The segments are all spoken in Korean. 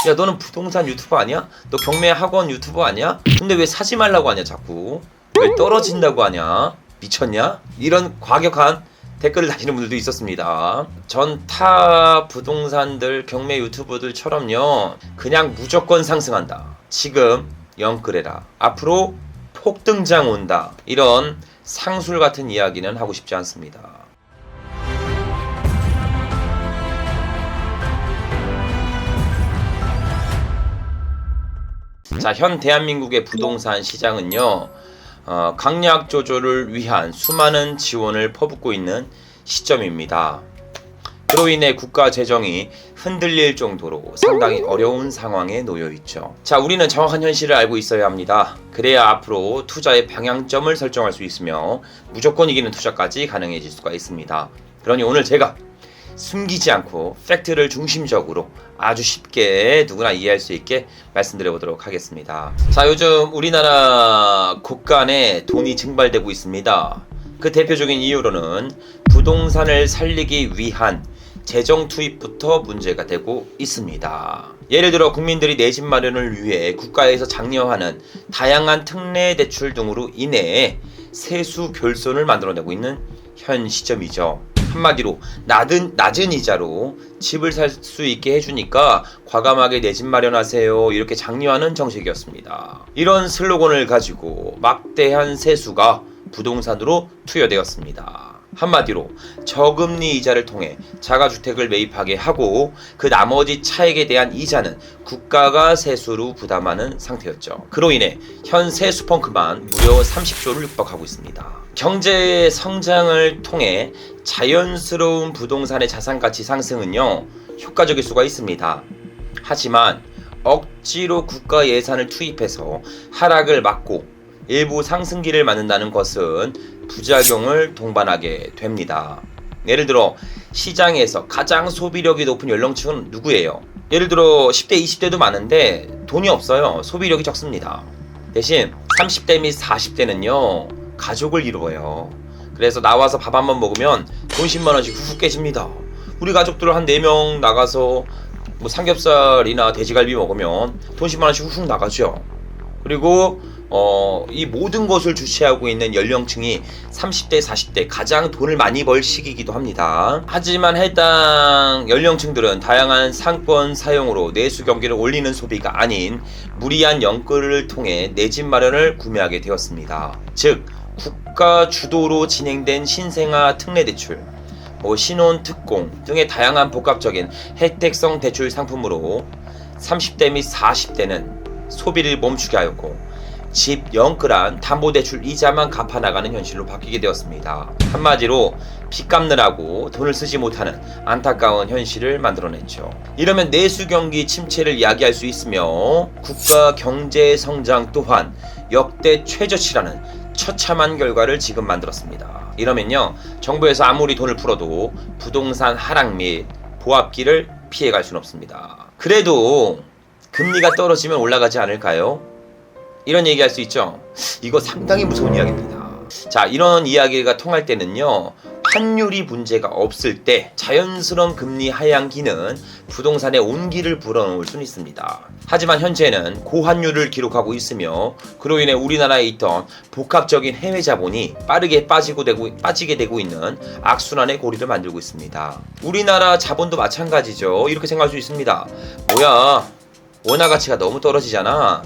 야, 너는 부동산 유튜버 아니야? 너 경매 학원 유튜버 아니야? 근데 왜 사지 말라고 하냐 자꾸? 왜 떨어진다고 하냐? 미쳤냐? 이런 과격한 댓글을 다시는 분들도 있었습니다. 전 타 부동산들 경매 유튜버들처럼요, 그냥 무조건 상승한다, 지금 영끌해라, 앞으로 폭등장 온다, 이런 상술 같은 이야기는 하고 싶지 않습니다. 자, 현 대한민국의 부동산 시장은요, 강약 조절을 위한 수많은 지원을 퍼붓고 있는 시점입니다. 그로 인해 국가 재정이 흔들릴 정도로 상당히 어려운 상황에 놓여 있죠. 자, 우리는 정확한 현실을 알고 있어야 합니다. 그래야 앞으로 투자의 방향점을 설정할 수 있으며 무조건 이기는 투자까지 가능해질 수가 있습니다. 그러니 오늘 제가 숨기지 않고 팩트를 중심적으로 아주 쉽게 누구나 이해할 수 있게 말씀드려 보도록 하겠습니다. 자, 요즘 우리나라 곳간에 돈이 증발되고 있습니다. 그 대표적인 이유로는 부동산을 살리기 위한 재정 투입부터 문제가 되고 있습니다. 예를 들어 국민들이 내 집 마련을 위해 국가에서 장려하는 다양한 특례 대출 등으로 인해 세수 결손을 만들어내고 있는 현 시점이죠. 한마디로 낮은 이자로 집을 살 수 있게 해주니까 과감하게 내 집 마련하세요, 이렇게 장려하는 정책이었습니다. 이런 슬로건을 가지고 막대한 세수가 부동산으로 투여되었습니다. 한마디로 저금리 이자를 통해 자가주택을 매입하게 하고 그 나머지 차액에 대한 이자는 국가가 세수로 부담하는 상태였죠. 그로 인해 현 세수 펑크만 무려 30조를 육박하고 있습니다. 경제 성장을 통해 자연스러운 부동산의 자산가치 상승은요, 효과적일 수가 있습니다. 하지만 억지로 국가 예산을 투입해서 하락을 막고 일부 상승기를 만든다는 것은 부작용을 동반하게 됩니다. 예를 들어 시장에서 가장 소비력이 높은 연령층은 누구예요? 예를 들어 10대, 20대도 많은데 돈이 없어요. 소비력이 적습니다. 대신 30대 및 40대는요, 가족을 이루어요. 그래서 나와서 밥 한 번 먹으면 돈 10만 원씩 훅훅 깨집니다. 우리 가족들 한 4명 나가서 뭐 삼겹살이나 돼지갈비 먹으면 돈 10만 원씩 훅훅 나가죠. 그리고 이 모든 것을 주체하고 있는 연령층이 30대, 40대, 가장 돈을 많이 벌 시기이기도 합니다. 하지만 해당 연령층들은 다양한 상권 사용으로 내수 경기를 올리는 소비가 아닌 무리한 연끌을 통해 내 집 마련을 구매하게 되었습니다. 즉, 국가 주도로 진행된 신생아 특례대출, 신혼 특공 등의 다양한 복합적인 혜택성 대출 상품으로 30대 및 40대는 소비를 멈추게 하였고 집 영끌한 담보대출 이자만 갚아나가는 현실로 바뀌게 되었습니다. 한마디로 빚 갚느라고 돈을 쓰지 못하는 안타까운 현실을 만들어냈죠. 이러면 내수경기 침체를 이야기할 수 있으며 국가 경제 성장 또한 역대 최저치라는 처참한 결과를 지금 만들었습니다. 이러면요, 정부에서 아무리 돈을 풀어도 부동산 하락 및 보합기를 피해갈 수는 없습니다. 그래도 금리가 떨어지면 올라가지 않을까요? 이런 얘기할 수 있죠. 이거 상당히 무서운 이야기입니다. 자, 이런 이야기가 통할 때는요, 환율이 문제가 없을 때 자연스러운 금리 하향기는 부동산에 온기를 불어넣을 수는 있습니다. 하지만 현재는 고환율을 기록하고 있으며 그로 인해 우리나라에 있던 복합적인 해외 자본이 빠르게 빠지게 되고 있는 악순환의 고리를 만들고 있습니다. 우리나라 자본도 마찬가지죠. 이렇게 생각할 수 있습니다. 뭐야, 원화 가치가 너무 떨어지잖아,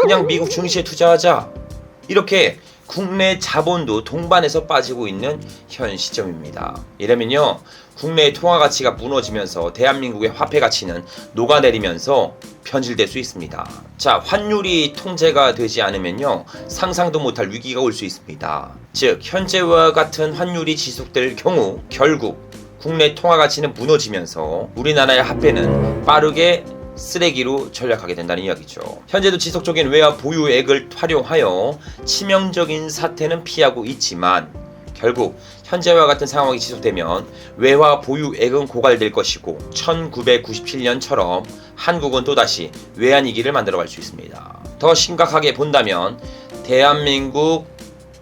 그냥 미국 증시에 투자하자, 이렇게 국내 자본도 동반해서 빠지고 있는 현 시점입니다. 이러면요, 국내의 통화 가치가 무너지면서 대한민국의 화폐 가치는 녹아내리면서 변질될 수 있습니다. 자, 환율이 통제가 되지 않으면요, 상상도 못할 위기가 올 수 있습니다. 즉, 현재와 같은 환율이 지속될 경우 결국 국내 통화 가치는 무너지면서 우리나라의 화폐는 빠르게 쓰레기로 전락하게 된다는 이야기죠. 현재도 지속적인 외화 보유액을 활용하여 치명적인 사태는 피하고 있지만 결국 현재와 같은 상황이 지속되면 외화 보유액은 고갈될 것이고 1997년처럼 한국은 또다시 외환위기를 만들어갈 수 있습니다. 더 심각하게 본다면 대한민국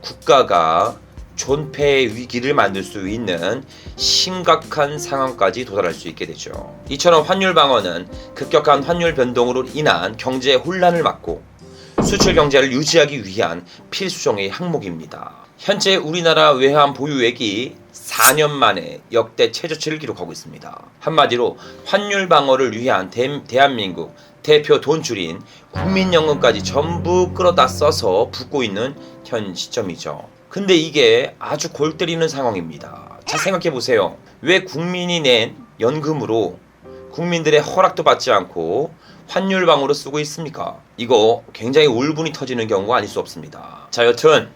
국가가 존폐의 위기를 만들 수 있는 심각한 상황까지 도달할 수 있게 되죠. 이처럼 환율 방어는 급격한 환율 변동으로 인한 경제 혼란을 막고 수출 경제를 유지하기 위한 필수적인 항목입니다. 현재 우리나라 외환 보유액이 4년 만에 역대 최저치를 기록하고 있습니다. 한마디로 환율 방어를 위한 대한민국 대표 돈줄인 국민연금까지 전부 끌어다 써서 붓고 있는 현 시점이죠. 근데 이게 아주 골 때리는 상황입니다. 자, 생각해보세요. 왜 국민이 낸 연금으로 국민들의 허락도 받지 않고 환율 방어로 쓰고 있습니까? 이거 굉장히 울분이 터지는 경우가 아닐 수 없습니다. 자, 여튼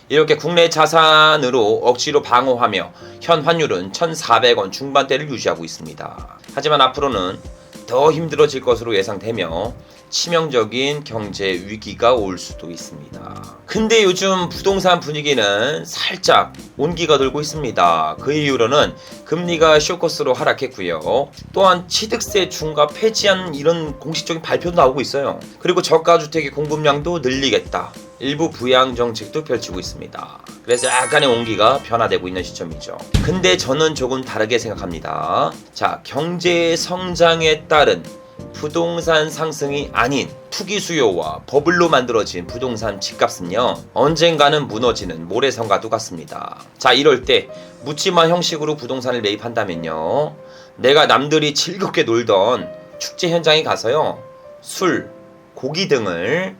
이렇게 국내 자산으로 억지로 방어하며 현 환율은 1,400원 중반대를 유지하고 있습니다. 하지만 앞으로는 더 힘들어질 것으로 예상되며 치명적인 경제 위기가 올 수도 있습니다. 근데 요즘 부동산 분위기는 살짝 온기가 돌고 있습니다. 그 이유로는 금리가 쇼커스로 하락했고요. 또한 취득세 중과 폐지한 이런 공식적인 발표도 나오고 있어요. 그리고 저가주택의 공급량도 늘리겠다. 일부 부양 정책도 펼치고 있습니다. 그래서 약간의 온기가 변화되고 있는 시점이죠. 근데 저는 조금 다르게 생각합니다. 자, 경제 성장에 따른 부동산 상승이 아닌 투기 수요와 버블로 만들어진 부동산 집값은요, 언젠가는 무너지는 모래성과 똑같습니다. 자, 이럴 때 묻지마 형식으로 부동산을 매입한다면요, 내가 남들이 즐겁게 놀던 축제 현장에 가서요, 술, 고기 등을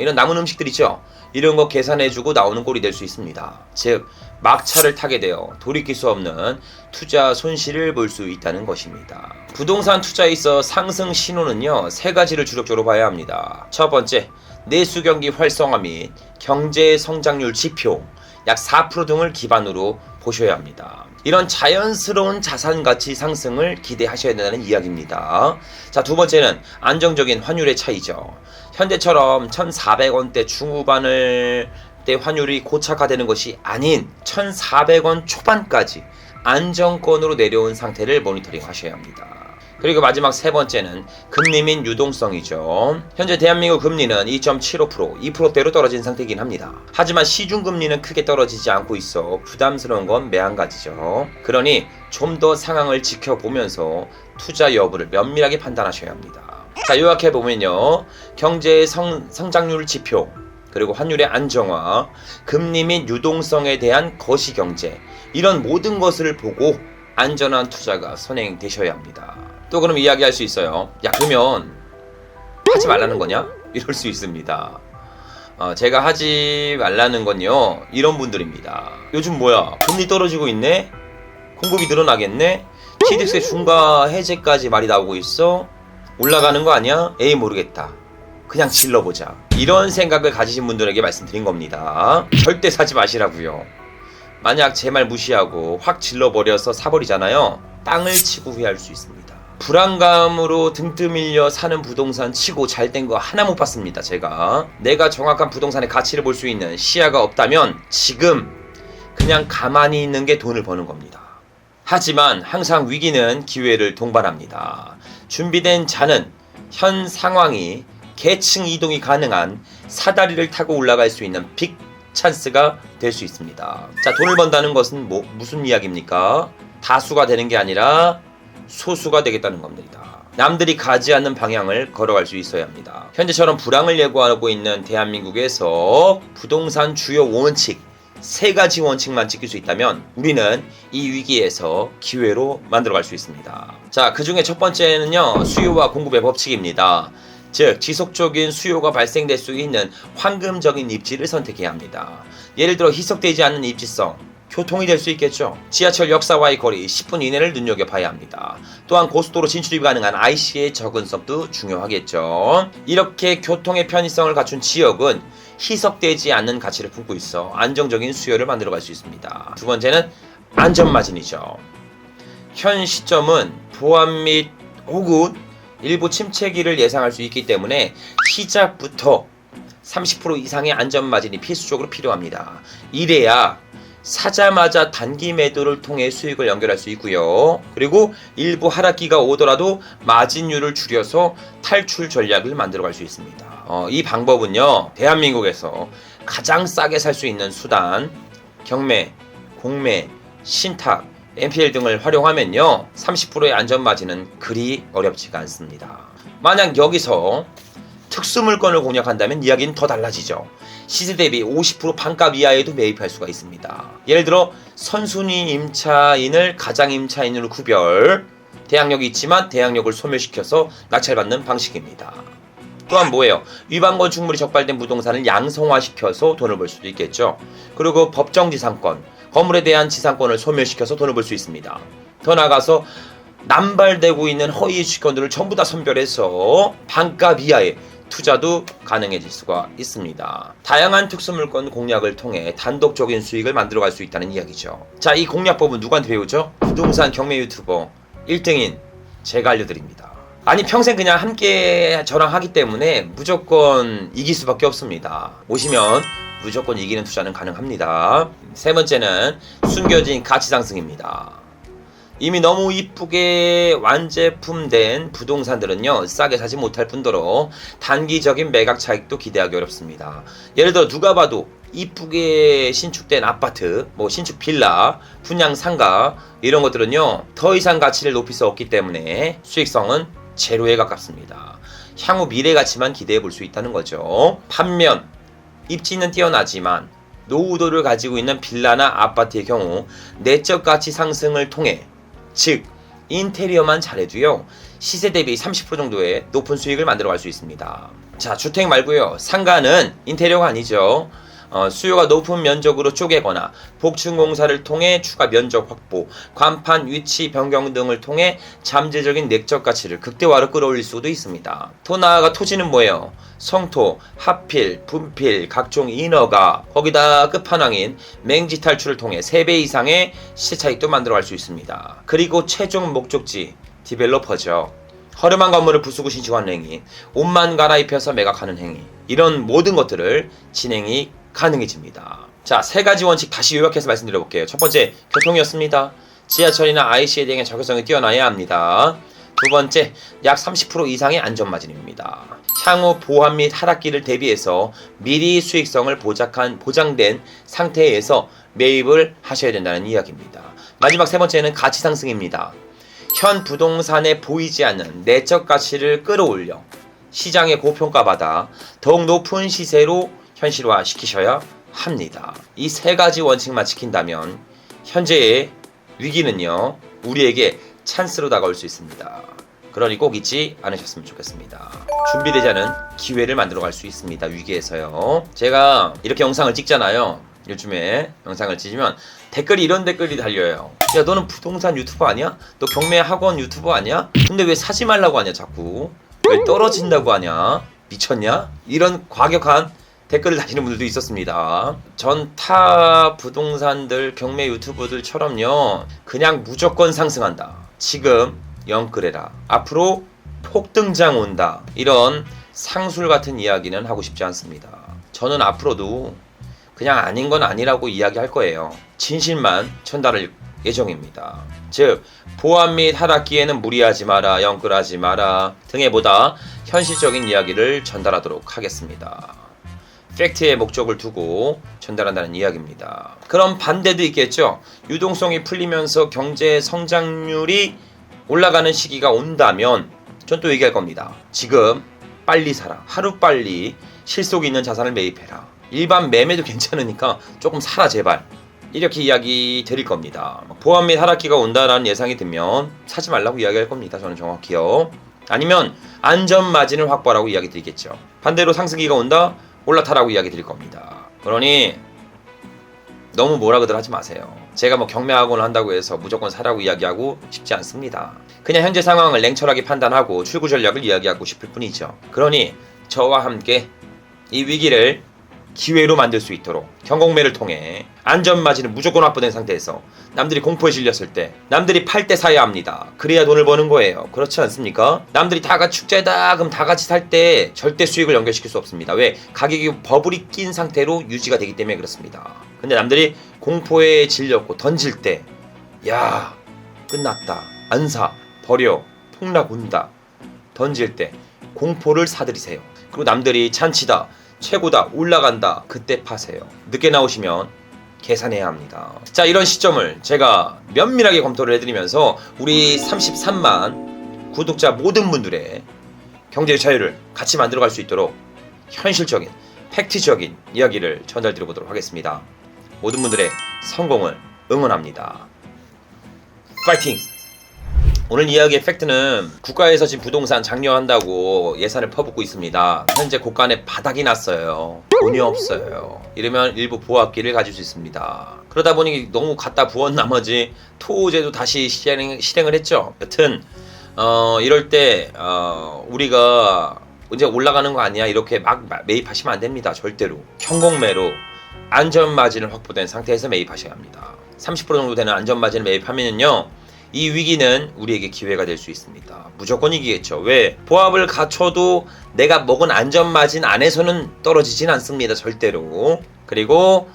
이런 남은 음식들 있죠, 이런 거 계산해주고 나오는 꼴이 될 수 있습니다. 즉, 막차를 타게 되어 돌이킬 수 없는 투자 손실을 볼 수 있다는 것입니다. 부동산 투자에 있어 상승 신호는요, 세 가지를 주력적으로 봐야 합니다. 첫 번째, 내수 경기 활성화 및 경제 성장률 지표 약 4% 등을 기반으로 보셔야 합니다. 이런 자연스러운 자산 가치 상승을 기대하셔야 된다는 이야기입니다. 자, 두 번째는 안정적인 환율의 차이죠. 현재처럼 1,400원대 중후반을 때 환율이 고착화되는 것이 아닌 1,400원 초반까지 안정권으로 내려온 상태를 모니터링 하셔야 합니다. 그리고 마지막 세 번째는 금리 및 유동성이죠. 현재 대한민국 금리는 2.75%, 2%대로 떨어진 상태이긴 합니다. 하지만 시중금리는 크게 떨어지지 않고 있어 부담스러운 건 매한가지죠. 그러니 좀 더 상황을 지켜보면서 투자 여부를 면밀하게 판단하셔야 합니다. 자, 요약해보면요, 경제의 성장률 지표, 그리고 환율의 안정화, 금리 및 유동성에 대한 거시경제, 이런 모든 것을 보고 안전한 투자가 선행되셔야 합니다. 또 그럼 이야기할 수 있어요. 야, 그러면 하지 말라는 거냐? 이럴 수 있습니다. 제가 하지 말라는 건요, 이런 분들입니다. 요즘 뭐야, 금리 떨어지고 있네? 공급이 늘어나겠네? 취득세 중과 해제까지 말이 나오고 있어? 올라가는 거 아니야? 에이, 모르겠다. 그냥 질러보자. 이런 생각을 가지신 분들에게 말씀드린 겁니다. 절대 사지 마시라고요. 만약 제 말 무시하고 확 질러버려서 사버리잖아요, 땅을 치고 후회할 수 있습니다. 불안감으로 등 떠밀려 사는 부동산 치고 잘된 거 하나 못 봤습니다. 내가 정확한 부동산의 가치를 볼 수 있는 시야가 없다면 지금 그냥 가만히 있는 게 돈을 버는 겁니다. 하지만 항상 위기는 기회를 동반합니다. 준비된 자는 현 상황이 계층 이동이 가능한 사다리를 타고 올라갈 수 있는 빅 찬스가 될 수 있습니다. 자, 돈을 번다는 것은 무슨 이야기입니까? 다수가 되는 게 아니라 소수가 되겠다는 겁니다. 남들이 가지 않는 방향을 걸어갈 수 있어야 합니다. 현재처럼 불황을 예고하고 있는 대한민국에서 부동산 주요 원칙, 세 가지 원칙만 지킬 수 있다면 우리는 이 위기에서 기회로 만들어갈 수 있습니다. 자, 그 중에 첫 번째는요, 수요와 공급의 법칙입니다. 즉, 지속적인 수요가 발생될 수 있는 황금적인 입지를 선택해야 합니다. 예를 들어 희석되지 않는 입지성, 교통이 될 수 있겠죠. 지하철 역사와의 거리 10분 이내를 눈여겨봐야 합니다. 또한 고속도로 진출이 가능한 IC의 접근성도 중요하겠죠. 이렇게 교통의 편의성을 갖춘 지역은 희석되지 않는 가치를 품고 있어 안정적인 수요를 만들어갈 수 있습니다. 두 번째는 안전마진이죠. 현 시점은 보안 및 혹은 일부 침체기를 예상할 수 있기 때문에 시작부터 30% 이상의 안전마진이 필수적으로 필요합니다. 이래야 사자마자 단기 매도를 통해 수익을 연결할 수 있고요. 그리고 일부 하락기가 오더라도 마진율을 줄여서 탈출 전략을 만들어갈 수 있습니다. 이 방법은요, 대한민국에서 가장 싸게 살 수 있는 수단, 경매, 공매, 신탁, NPL 등을 활용하면요 30%의 안전마진은 그리 어렵지가 않습니다. 만약 여기서 특수물건을 공략한다면 이야기는 더 달라지죠. 시세 대비 50% 반값 이하에도 매입할 수가 있습니다. 예를 들어 선순위 임차인을 가장 임차인으로 구별, 대항력이 있지만 대항력을 소멸시켜서 낙찰받는 방식입니다. 또한 뭐예요? 위반 건축물이 적발된 부동산을 양성화시켜서 돈을 벌 수도 있겠죠. 그리고 법정지상권, 건물에 대한 지상권을 소멸시켜서 돈을 벌 수 있습니다. 더 나아가서 남발되고 있는 허위 주식권들을 전부 다 선별해서 반값 이하의 투자도 가능해질 수가 있습니다. 다양한 특수물건 공략을 통해 단독적인 수익을 만들어갈 수 있다는 이야기죠. 자, 이 공략법은 누구한테 배우죠? 부동산 경매 유튜버 1등인 제가 알려드립니다. 아니 평생 그냥 함께 저랑 하기 때문에 무조건 이길 수밖에 없습니다. 오시면 무조건 이기는 투자는 가능합니다. 세 번째는 숨겨진 가치 상승입니다. 이미 너무 이쁘게 완제품된 부동산들은요 싸게 사지 못할 뿐더러 단기적인 매각 차익도 기대하기 어렵습니다. 예를 들어 누가 봐도 이쁘게 신축된 아파트, 신축 빌라, 분양 상가 이런 것들은요 더 이상 가치를 높일 수 없기 때문에 수익성은 제로에 가깝습니다. 향후 미래 가치만 기대해 볼 수 있다는 거죠. 반면 입지는 뛰어나지만 노후도를 가지고 있는 빌라나 아파트의 경우 내적 가치 상승을 통해 즉 인테리어만 잘해도요 시세 대비 30% 정도의 높은 수익을 만들어갈 수 있습니다. 자, 주택 말고요 상가는 인테리어가 아니죠. 수요가 높은 면적으로 쪼개거나 복층공사를 통해 추가 면적 확보, 간판 위치 변경 등을 통해 잠재적인 내적 가치를 극대화로 끌어올릴 수도 있습니다. 더 나아가 토지는 뭐예요? 성토, 하필, 분필, 각종 인허가, 거기다 끝판왕인 맹지 탈출을 통해 3배 이상의 시세 차익도 만들어갈 수 있습니다. 그리고 최종 목적지, 디벨로퍼죠. 허름한 건물을 부수고 신축하는 행위, 옷만 갈아입혀서 매각하는 행위, 이런 모든 것들을 진행이 가능해집니다. 자, 3가지 원칙 다시 요약해서 말씀드려볼게요. 첫 번째, 교통이었습니다. 지하철이나 IC에 대한 적용성이 뛰어나야 합니다. 두 번째, 약 30% 이상의 안전마진입니다. 향후 보완 및 하락기를 대비해서 미리 수익성을 보장된 상태에서 매입을 하셔야 된다는 이야기입니다. 마지막 세 번째는 가치 상승입니다. 현 부동산에 보이지 않는 내적 가치를 끌어올려 시장에 고평가받아 더욱 높은 시세로 현실화 시키셔야 합니다. 이 3가지 원칙만 지킨다면 현재의 위기는요 우리에게 찬스로 다가올 수 있습니다. 그러니 꼭 잊지 않으셨으면 좋겠습니다. 준비되지 않은 기회를 만들어 갈 수 있습니다. 위기에서요. 제가 이렇게 영상을 찍잖아요. 요즘에 영상을 찍으면 댓글이 이런 댓글이 달려요. 야, 너는 부동산 유튜버 아니야? 너 경매 학원 유튜버 아니야? 근데 왜 사지 말라고 하냐 자꾸? 왜 떨어진다고 하냐? 미쳤냐? 이런 과격한 댓글을 다시는 분들도 있었습니다. 전 타 부동산들 경매 유튜버들처럼요 그냥 무조건 상승한다, 지금 영끌해라, 앞으로 폭등장 온다, 이런 상술 같은 이야기는 하고 싶지 않습니다. 저는 앞으로도 그냥 아닌 건 아니라고 이야기할 거예요. 진실만 전달할 예정입니다. 즉 보완 및 하락기에는 무리하지 마라, 영끌하지 마라 등의 보다 현실적인 이야기를 전달하도록 하겠습니다. 팩트의 목적을 두고 전달한다는 이야기입니다. 그럼 반대도 있겠죠. 유동성이 풀리면서 경제 성장률이 올라가는 시기가 온다면 전 또 얘기할 겁니다. 지금 빨리 사라, 하루빨리 실속 있는 자산을 매입해라, 일반 매매도 괜찮으니까 조금 사라 제발, 이렇게 이야기 드릴 겁니다. 보완 및 하락기가 온다라는 예상이 들면 사지 말라고 이야기할 겁니다. 저는 정확히요. 아니면 안전 마진을 확보하라고 이야기 드리겠죠. 반대로 상승기가 온다, 올라타라고 이야기 드릴 겁니다. 그러니 너무 뭐라고들 하지 마세요. 제가 경매학원을 한다고 해서 무조건 사라고 이야기하고 싶지 않습니다. 그냥 현재 상황을 냉철하게 판단하고 출구 전략을 이야기하고 싶을 뿐이죠. 그러니 저와 함께 이 위기를 기회로 만들 수 있도록 경공매를 통해 안전마진은 무조건 확보된 상태에서 남들이 공포에 질렸을 때 남들이 팔 때 사야 합니다. 그래야 돈을 버는 거예요. 그렇지 않습니까? 남들이 다 같이 축제다 그럼 다 같이 살 때 절대 수익을 연결시킬 수 없습니다. 왜? 가격이 버블이 낀 상태로 유지가 되기 때문에 그렇습니다. 근데 남들이 공포에 질렸고 던질 때 야 끝났다, 안 사, 버려, 폭락 온다 던질 때 공포를 사들이세요. 그리고 남들이 찬치다, 최고다, 올라간다, 그때 파세요. 늦게 나오시면 계산해야 합니다. 자, 이런 시점을 제가 면밀하게 검토를 해드리면서 우리 33만 구독자 모든 분들의 경제의 자유를 같이 만들어갈 수 있도록 현실적인 팩트적인 이야기를 전달드려 보도록 하겠습니다. 모든 분들의 성공을 응원합니다. 파이팅! 오늘 이야기의 팩트는 국가에서 지금 부동산 장려한다고 예산을 퍼붓고 있습니다. 현재 곳간에 바닥이 났어요. 돈이 없어요. 이러면 일부 보합기를 가질 수 있습니다. 그러다 보니 너무 갖다 부은 나머지 토제도 다시 실행을 했죠. 여튼 이럴 때 우리가 이제 올라가는 거 아니야 이렇게 막 매입하시면 안 됩니다. 절대로 현공매로 안전마진을 확보된 상태에서 매입하셔야 합니다. 30% 정도 되는 안전마진을 매입하면요, 이 위기는 우리에게 기회가 될 수 있습니다. 무조건 이기겠죠. 왜? 보합을 갖춰도 내가 먹은 안전마진 안에서는 떨어지진 않습니다. 절대로. 그리고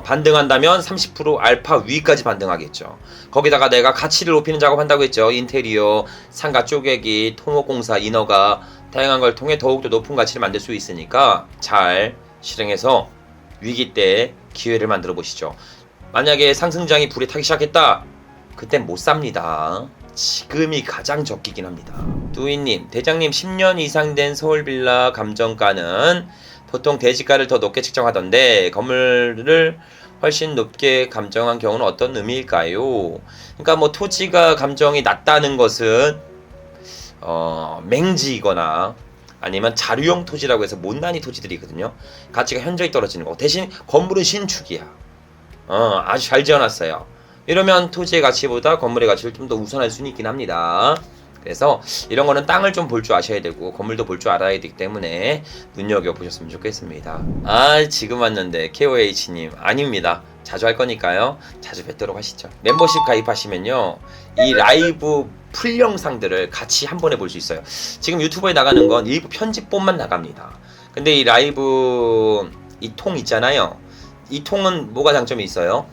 반등한다면 30% 알파 위까지 반등하겠죠. 거기다가 내가 가치를 높이는 작업한다고 했죠. 인테리어, 상가 쪼개기, 토목공사, 인허가 다양한 걸 통해 더욱더 높은 가치를 만들 수 있으니까 잘 실행해서 위기 때 기회를 만들어 보시죠. 만약에 상승장이 불에 타기 시작했다, 그땐 못 삽니다. 지금이 가장 적기긴 합니다. 뚜이님, 대장님 10년 이상 된 서울빌라 감정가는 보통 대지가를 더 높게 측정하던데 건물을 훨씬 높게 감정한 경우는 어떤 의미일까요? 그러니까 뭐 토지가 감정이 낮다는 것은 맹지이거나 아니면 자류형 토지라고 해서 못난이 토지들이거든요. 가치가 현저히 떨어지는 거. 대신 건물은 신축이야. 아주 잘 지어놨어요. 이러면 토지의 가치보다 건물의 가치를 좀 더 우선할 수는 있긴 합니다. 그래서 이런 거는 땅을 좀 볼 줄 아셔야 되고 건물도 볼 줄 알아야 되기 때문에 눈여겨보셨으면 좋겠습니다. 지금 왔는데 KOH님 아닙니다. 자주 할 거니까요. 자주 뵙도록 하시죠. 멤버십 가입하시면요, 이 라이브 풀 영상들을 같이 한 번에 볼 수 있어요. 지금 유튜브에 나가는 건 일부 편집본만 나갑니다. 근데 이 라이브 이 통 있잖아요. 이 통은 뭐가 장점이 있어요?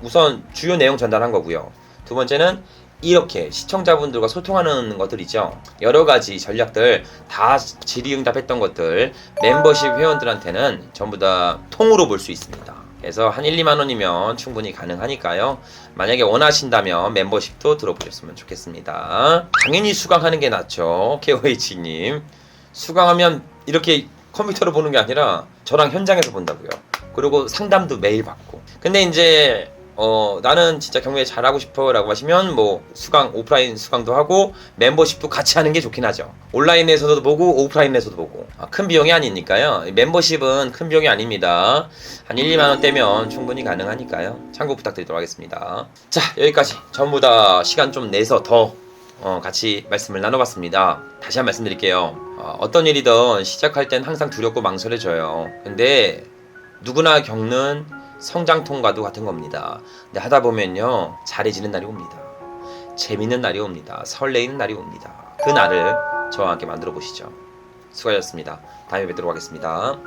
우선 주요 내용 전달한 거고요. 두 번째는 이렇게 시청자분들과 소통하는 것들 있죠. 여러 가지 전략들 다 질의응답했던 것들 멤버십 회원들한테는 전부 다 통으로 볼 수 있습니다. 그래서 한 1, 2만 원이면 충분히 가능하니까요. 만약에 원하신다면 멤버십도 들어보셨으면 좋겠습니다. 당연히 수강하는 게 낫죠. KOH님. 수강하면 이렇게 컴퓨터로 보는 게 아니라 저랑 현장에서 본다고요. 그리고 상담도 매일 받고. 근데 이제 나는 진짜 경매 잘하고 싶어 라고 하시면 뭐 수강, 오프라인 수강도 하고 멤버십도 같이 하는 게 좋긴 하죠. 온라인에서도 보고 오프라인에서도 보고. 큰 비용이 아니니까요. 멤버십은 큰 비용이 아닙니다. 한 1, 2만 원대면 충분히 가능하니까요. 참고 부탁드리도록 하겠습니다. 자, 여기까지 전부 다 시간 좀 내서 더 같이 말씀을 나눠봤습니다. 다시 한 번 말씀드릴게요. 어떤 일이든 시작할 땐 항상 두렵고 망설여져요. 근데 누구나 겪는 성장 통과도 같은 겁니다. 근데 하다 보면요, 잘해지는 날이 옵니다. 재밌는 날이 옵니다. 설레이는 날이 옵니다. 그 날을 저와 함께 만들어 보시죠. 수고하셨습니다. 다음에 뵙도록 하겠습니다.